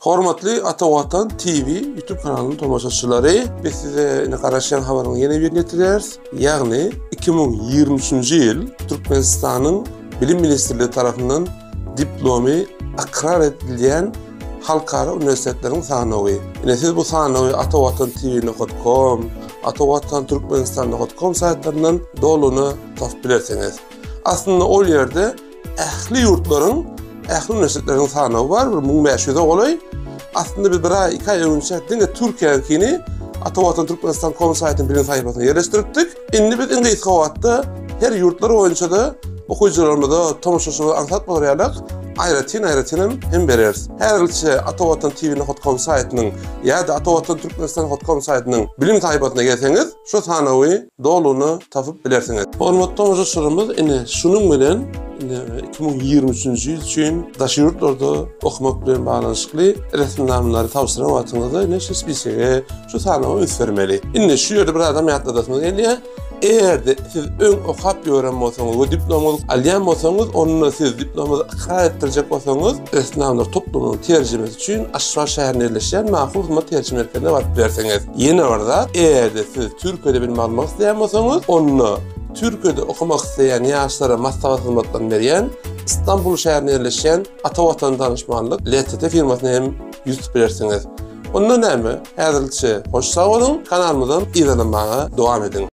Hormatly Ata Vatan TV YouTube kanalının tomoşaçylary, biz size ine garaşan habaryny ýene bir getirýäris. Ýagny 2023-nji ýyl Türkmenistanyň Bilim Ministrligi tarapyndan diplomy akrar edilýän halkara üniversitetleriň sanawy. Ine siz bu sanawy atavatanTV.com, atavatanturkmenistan.com saytlarından doluny tapyp bilersiňiz. Aslında ol ýerde ähli ýurtlaryň, ähli üniversitetleriň sanawy bar, 1500 bolay. Aslında biz bir ay, 2 ay önce Türkiye'ninkini atavatanturkmenistan.com saytının birinci sayfasına yerleştirdik. Indi biz indi iskawatda her yurtlar boýunça da okuyucularına da tomoşaçylara anlatmalar ýalyk aýratyn hem bereriz. Her ilçe atavatanTV.com saytynyň ýa-da atavatanturkmenistan.com saytynyň bilim taýbatyna gelseňiz, şu sanawy doluny tapyp bilersiňiz. Hormatly tomoşaçylarymyz, ine şunun bilen 2023-nji ýyl üçin daşy ýurtlarda okumak bilen baglanşykly resimnamlary tawsiýe wagtynda ine şu spisege şu sanawy üstvermeli. Ine şu ýerde bir adam ýatdadyňyz gelýär. Eğer siz ön okap öğrenmezseniz ve diplomanızı alýanmasaňyz, onunla siz diplomanızı akrar ettirecek bolsaňyz, esnaflar toplumunun tercümesi için aşağı şäherine yerleşen makul hizmet tercümerlerine barıp berseňiz. Ýene barda, eğer siz Türkiýede bilim almak isleýänbolsaňyz, onunla Türkiýede okumak isleýän ýaşlara maslahat hizmetlerini berýän İstanbul şäherine yerleşen Atavatan Danışmanlyk LTT firmasyna hem ýüz tutup berseňiz. Onda näme? Häzirçe hoş sag bolun, kanalymyzdan izlenmaga dowam edin.